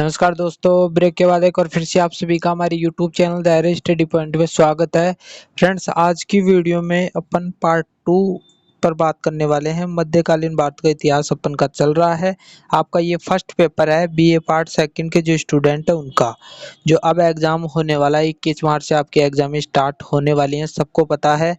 नमस्कार दोस्तों, ब्रेक के बाद एक और फिर से आप सभी का हमारे यूट्यूब चैनल दायरे स्टडी पॉइंट में स्वागत है। फ्रेंड्स, आज की वीडियो में अपन पार्ट 2 पर बात करने वाले हैं। मध्यकालीन भारत का इतिहास अपन का चल रहा है। आपका ये फर्स्ट पेपर है बीए पार्ट सेकंड के जो स्टूडेंट है उनका, जो अब एग्जाम होने वाला है। 21 मार्च से आपके एग्जाम स्टार्ट होने वाली हैं, सबको पता है।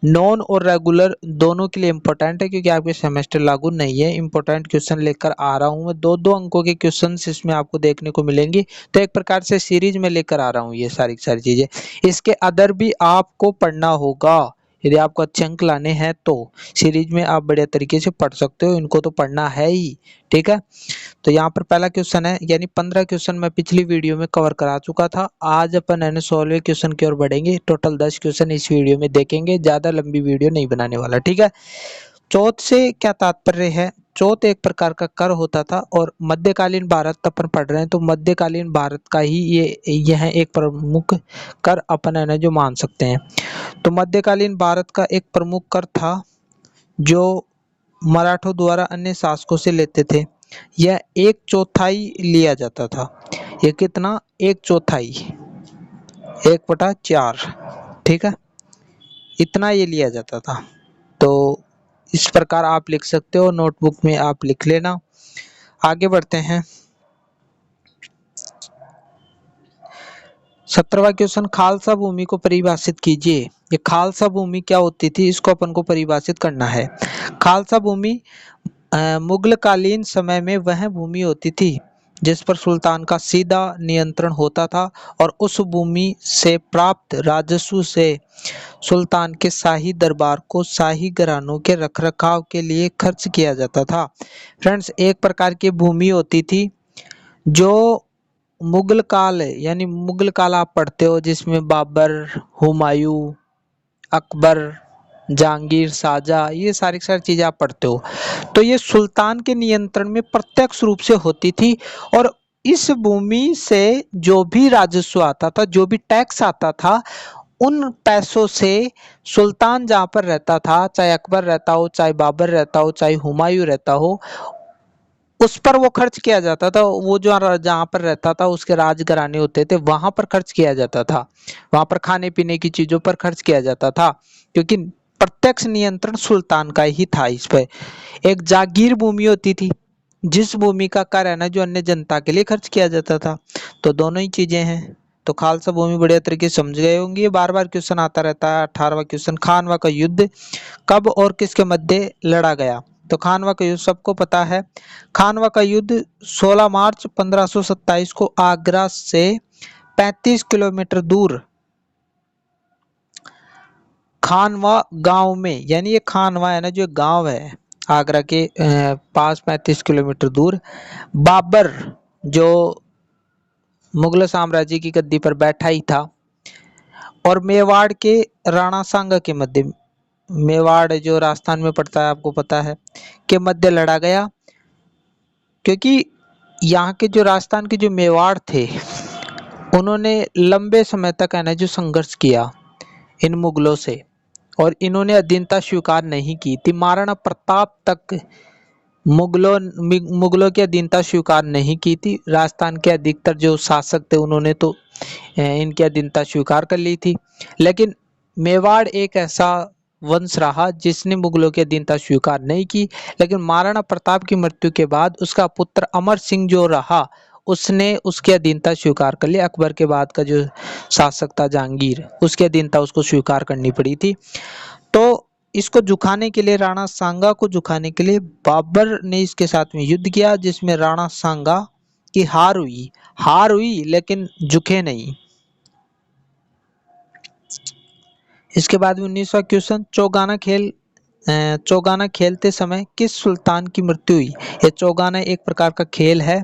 नॉन और रेगुलर दोनों के लिए इम्पोर्टेंट है, क्योंकि आपके सेमेस्टर लागू नहीं है। इम्पोर्टेंट क्वेश्चन लेकर आ रहा हूँ मैं, दो अंकों के क्वेश्चन इसमें आपको देखने को मिलेंगे। तो एक प्रकार से सीरीज में लेकर आ रहा हूँ ये सारी चीजें। इसके अदर भी आपको पढ़ना होगा। यदि आपको अच्छे अंक लाने हैं तो सीरीज में आप बढ़िया तरीके से पढ़ सकते हो, इनको तो पढ़ना है ही। ठीक है, तो यहाँ पर पहला क्वेश्चन है, यानी 15 क्वेश्चन मैं पिछली वीडियो में कवर करा चुका था। आज अपन 16वें क्वेश्चन की ओर बढ़ेंगे। टोटल 10 क्वेश्चन इस वीडियो में देखेंगे, ज्यादा लंबी वीडियो नहीं बनाने वाला। ठीक है, चौथ से क्या तात्पर्य है? चौथ एक प्रकार का कर होता था, और मध्यकालीन भारत अपन पढ़ रहे हैं तो मध्यकालीन भारत का ही यह एक प्रमुख कर अपन है ना जो मान सकते हैं। तो मध्यकालीन भारत का एक प्रमुख कर था जो मराठों द्वारा अन्य शासकों से लेते थे। यह 1/4 लिया जाता था। ये कितना? 1/4, 1/4। ठीक है, इतना ये लिया जाता था। तो इस प्रकार आप लिख सकते हो, नोटबुक में आप लिख लेना। आगे बढ़ते हैं। 17वां क्वेश्चन, खालसा भूमि को परिभाषित कीजिए। ये खालसा भूमि क्या होती थी, इसको अपन को परिभाषित करना है। खालसा भूमि मुगलकालीन समय में वह भूमि होती थी जिस पर सुल्तान का सीधा नियंत्रण होता था, और उस भूमि से प्राप्त राजस्व से सुल्तान के शाही दरबार को शाही घरानों के रखरखाव के लिए खर्च किया जाता था। फ्रेंड्स, एक प्रकार की भूमि होती थी जो मुगल काल है, यानी मुगल काल आप पढ़ते हो जिसमें बाबर, हुमायूं, अकबर, जहांगीर, शाहजहां, ये सारी चीजें आप पढ़ते हो। तो ये सुल्तान के नियंत्रण में प्रत्यक्ष रूप से होती थी, और इस भूमि से जो भी राजस्व आता था, जो भी टैक्स आता था, उन पैसों से सुल्तान जहां पर रहता था, चाहे अकबर रहता हो, चाहे बाबर रहता हो, चाहे हुमायूं रहता हो, उस पर वो खर्च किया जाता था। वो जो जहां पर रहता था उसके राजघराने होते थे, वहां पर खर्च किया जाता था। वहां पर खाने पीने की चीजों पर खर्च किया जाता था, क्योंकि प्रत्यक्ष नियंत्रण सुल्तान का ही था इस पे। एक जागीर भूमि होती थी, जिस भूमि का कर है ना जो अन्य जनता के लिए खर्च किया जाता था। तो दोनों ही चीजें हैं। तो खालसा भूमि बढ़िया तरीके से समझ गए होंगे। बार बार क्वेश्चन आता रहता है। 18वां क्वेश्चन, खानवा का युद्ध कब और किसके मध्य लड़ा गया? तो खानवा का युद्ध सबको पता है। खानवा का युद्ध 16 मार्च 1527 को आगरा से 35 किलोमीटर दूर खानवा गांव में, यानी ये खानवा है ना जो गांव है आगरा के पास 35 किलोमीटर दूर, बाबर जो मुगल साम्राज्य की गद्दी पर बैठा ही था, और मेवाड़ के राणा सांगा के मध्य, मेवाड़ जो राजस्थान में पड़ता है आपको पता है, के मध्य लड़ा गया। क्योंकि यहाँ के जो राजस्थान के जो मेवाड़ थे, उन्होंने लंबे समय तक है ना जो संघर्ष किया इन मुगलों से, और इन्होंने अधीनता स्वीकार नहीं की थी। महाराणा प्रताप तक मुगलों की अधीनता स्वीकार नहीं की थी। राजस्थान के अधिकतर जो शासक थे उन्होंने तो इनकी अधीनता स्वीकार कर ली थी, लेकिन मेवाड़ एक ऐसा वंश रहा जिसने मुगलों की अधीनता स्वीकार नहीं की। लेकिन महाराणा प्रताप की मृत्यु के बाद उसका पुत्र अमर सिंह जो रहा, उसने उसकी अधीनता स्वीकार कर ली। अकबर के बाद का जो शासक था जहांगीर, उसकी अधीनता उसको स्वीकार करनी पड़ी थी। तो इसको झुकाने के लिए, राणा सांगा को झुकाने के लिए बाबर ने इसके साथ में युद्ध किया, जिसमें राणा सांगा की हार हुई लेकिन झुके नहीं। इसके बाद 19वां क्वेश्चन, चौगाना खेलते समय किस सुल्तान की मृत्यु हुई? ये चौगाना एक प्रकार का खेल है,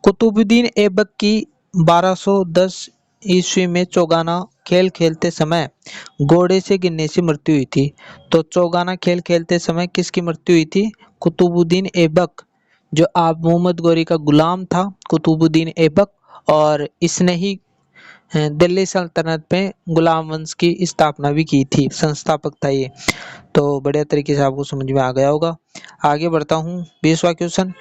कुतुबुद्दीन ऐबक की 1210 ईस्वी में चौगाना खेल खेलते समय घोड़े से गिरने से मृत्यु हुई थी। तो चौगाना खेल खेलते समय किसकी मृत्यु हुई थी? कुतुबुद्दीन ऐबक, जो आप मोहम्मद गोरी का गुलाम था, कुतुबुद्दीन ऐबक, और इसने ही दिल्ली सल्तनत में गुलाम वंश की स्थापना भी की थी, संस्थापक था ये। तो बढ़िया तरीके से आपको समझ में आ गया होगा। आगे बढ़ता हूँ 20वां क्वेश्चन।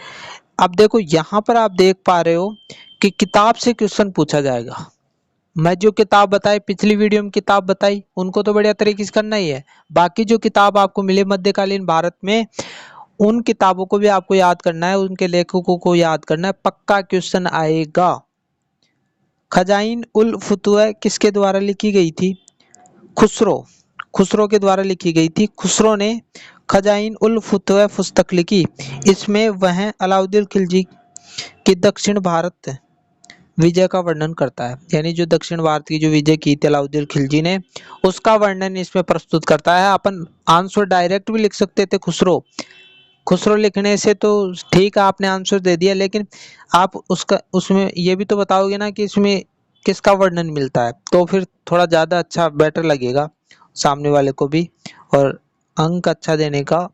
अब देखो यहाँ पर आप देख पा रहे हो कि किताब से क्वेश्चन पूछा जाएगा। मैं जो किताब बताई, पिछली वीडियो में किताब बताई, उनको तो बढ़िया तरीके से करना ही है। बाकी जो किताब आपको मिले मध्यकालीन भारत में, उन किताबों को भी आपको याद करना है, उनके लेखकों को याद करना है, पक्का क्वेश्चन आएगा। खजाइन उल फुतुह किसके द्वारा लिखी गई थी? खुसरो के द्वारा लिखी गई थी। खुसरो ने खजाइन उल फुतुह पुस्तक लिखी। इसमें वह अलाउद्दीन खिलजी की दक्षिण भारत विजय का वर्णन करता है, यानी जो दक्षिण भारत की जो विजय की थी अलाउद्दीन खिलजी ने, उसका वर्णन इसमें प्रस्तुत करता है। अपन आंसर डायरेक्ट भी लिख सकते थे खुसरो लिखने से, तो ठीक है आपने आंसर दे दिया, लेकिन आप उसका उसमें ये भी तो बताओगे ना कि इसमें किसका वर्णन मिलता है, तो फिर थोड़ा ज़्यादा अच्छा बेटर लगेगा सामने वाले को भी, और अंक अच्छा देने का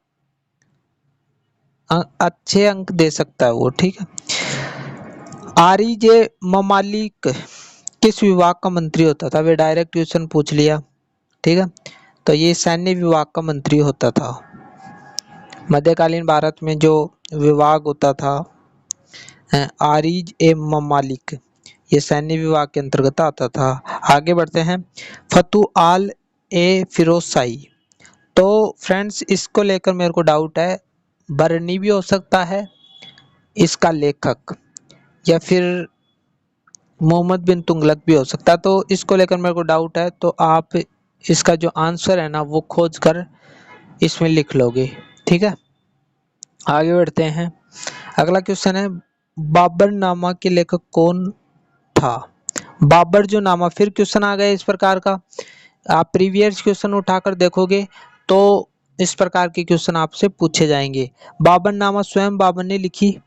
अच्छे अंक दे सकता है वो, ठीक है। आरिजे ममालिक किस विभाग का मंत्री होता था? वे डायरेक्ट क्वेश्चन पूछ लिया, ठीक है। तो ये सैन्य विभाग का मंत्री होता था। मध्यकालीन भारत में जो विभाग होता था आरिज ए ममालिक, ये सैन्य विभाग के अंतर्गत आता था। आगे बढ़ते हैं। फतू आल ए फिरोजशाही, तो फ्रेंड्स इसको लेकर मेरे को डाउट है, बरनी भी हो सकता है इसका लेखक, या फिर मोहम्मद बिन तुगलक भी हो सकता है, तो इसको लेकर मेरे को डाउट है। तो आप इसका जो आंसर है ना वो खोज कर इसमें लिख लोगे, ठीक है। आगे बढ़ते हैं। अगला क्वेश्चन है, बाबर नामा के लेखक कौन था? बाबर जो नामा, फिर क्वेश्चन आ गया इस प्रकार का। आप प्रीवियस क्वेश्चन उठाकर देखोगे तो इस प्रकार के क्वेश्चन आपसे पूछे जाएंगे। बाबर नामा स्वयं बाबर ने लिखी,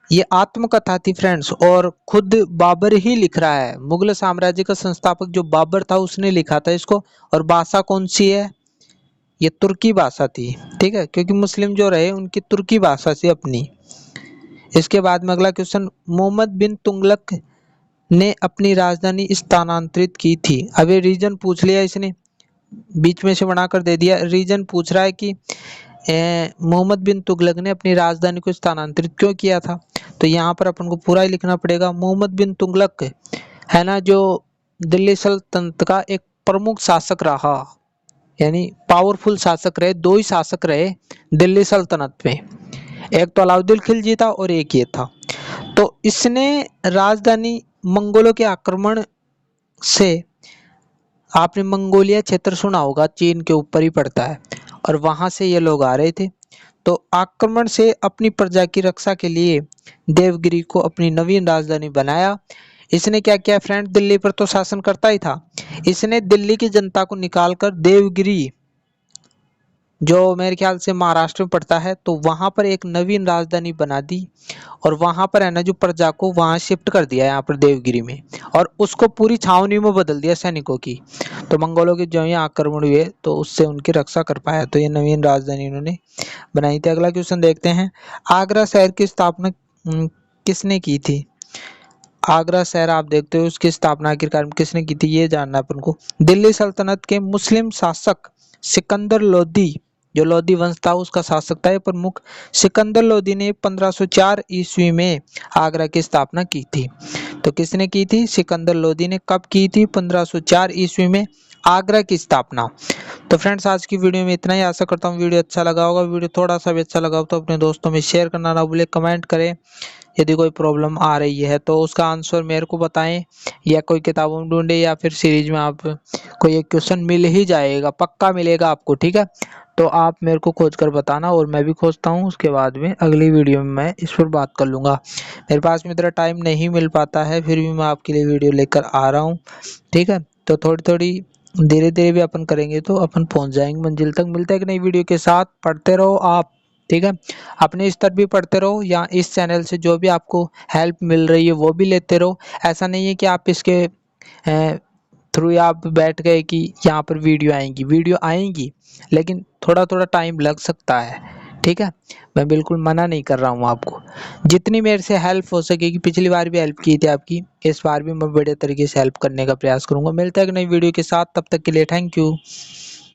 ये आत्मकथा थी फ्रेंड्स, और खुद बाबर ही लिख रहा है। मुगल साम्राज्य का संस्थापक जो बाबर था उसने लिखा था इसको। और भाषा कौन सी है? ये तुर्की भाषा थी, ठीक है, क्योंकि मुस्लिम जो रहे उनकी तुर्की भाषा से अपनी। इसके बाद में अगला क्वेश्चन, मोहम्मद बिन तुगलक ने अपनी राजधानी स्थानांतरित की थी। अब ये रीजन पूछ लिया इसने, बीच में से बनाकर दे दिया। रीजन पूछ रहा है कि मोहम्मद बिन तुगलक ने अपनी राजधानी को स्थानांतरित क्यों किया था, तो यहाँ पर अपन को पूरा ही लिखना पड़ेगा। मोहम्मद बिन तुगलक है ना, जो दिल्ली सल्तनत का एक प्रमुख शासक रहा, यानी पावरफुल शासक रहे। दो ही शासक रहे दिल्ली सल्तनत में, एक तो अलाउद्दीन खिलजी था और एक ये था। तो इसने राजधानी, मंगोलों के आक्रमण से, आपने मंगोलिया क्षेत्र सुना होगा, चीन के ऊपर ही पड़ता है, और वहां से ये लोग आ रहे थे। तो आक्रमण से अपनी प्रजा की रक्षा के लिए देवगिरी को अपनी नवीन राजधानी बनाया। इसने क्या किया फ्रेंड, दिल्ली पर तो शासन करता ही था, इसने दिल्ली की जनता को निकालकर देवगिरी, जो मेरे ख्याल से महाराष्ट्र में पड़ता है, तो वहां पर एक नवीन राजधानी बना दी। और वहां पर है ना जो प्रजा को वहां शिफ्ट कर दिया यहाँ पर देवगिरी में, और उसको पूरी छावनी में बदल दिया सैनिकों की। तो मंगोलों के जो यहाँ आक्रमण हुए तो उससे उनकी रक्षा कर पाया, तो ये नवीन राजधानी उन्होंने बनाई थी। अगला क्वेश्चन देखते हैं, आगरा शहर की स्थापना किसने की थी? आगरा शहर आप देखते हो उसकी स्थापना आखिरकार किसने की थी, ये जानना है अपन को। दिल्ली सल्तनत के मुस्लिम शासक सिकंदर लोदी, जो लोदी वंश था उसका शासक था ये प्रमुख, सिकंदर लोदी ने 1504 ईस्वी में आगरा की स्थापना की थी। तो किसने की थी? सिकंदर लोदी ने। कब की थी? 1504 ईस्वी में आगरा की स्थापना। तो फ्रेंड्स आज की वीडियो में इतना ही। आशा करता हूँ वीडियो अच्छा लगा होगा। वीडियो थोड़ा सा भी अच्छा लगा हो तो अपने दोस्तों में शेयर करना ना भूले, कमेंट करें। यदि कोई प्रॉब्लम आ रही है तो उसका आंसर मेरे को बताएं, या कोई किताबों में ढूंढे, या फिर सीरीज में आप कोई एक क्वेश्चन मिल ही जाएगा, पक्का मिलेगा आपको, ठीक है। तो आप मेरे को खोज कर बताना और मैं भी खोजता हूँ, उसके बाद में अगली वीडियो में मैं इस पर बात कर लूँगा। मेरे पास में इतना टाइम नहीं मिल पाता है, फिर भी मैं आपके लिए वीडियो लेकर आ रहा हूँ, ठीक है। तो थोड़ी थोड़ी धीरे धीरे भी अपन करेंगे तो अपन पहुँच जाएंगे मंजिल तक। मिलते हैं एक नई वीडियो के साथ। पढ़ते रहो आप, ठीक है। अपने स्तर भी पढ़ते रहो, या इस चैनल से जो भी आपको हेल्प मिल रही है वो भी लेते रहो। ऐसा नहीं है कि आप इसके थ्रू आप बैठ गए कि यहाँ पर वीडियो आएंगी, वीडियो आएंगी, लेकिन थोड़ा थोड़ा टाइम लग सकता है, ठीक है, मैं बिल्कुल मना नहीं कर रहा हूँ आपको। जितनी मेरे से हेल्प हो सकेगी, पिछली बार भी हेल्प की थी आपकी, इस बार भी मैं बढ़िया तरीके से हेल्प करने का प्रयास करूंगा। मिलते हैं एक नई वीडियो के साथ, तब तक के लिए थैंक यू।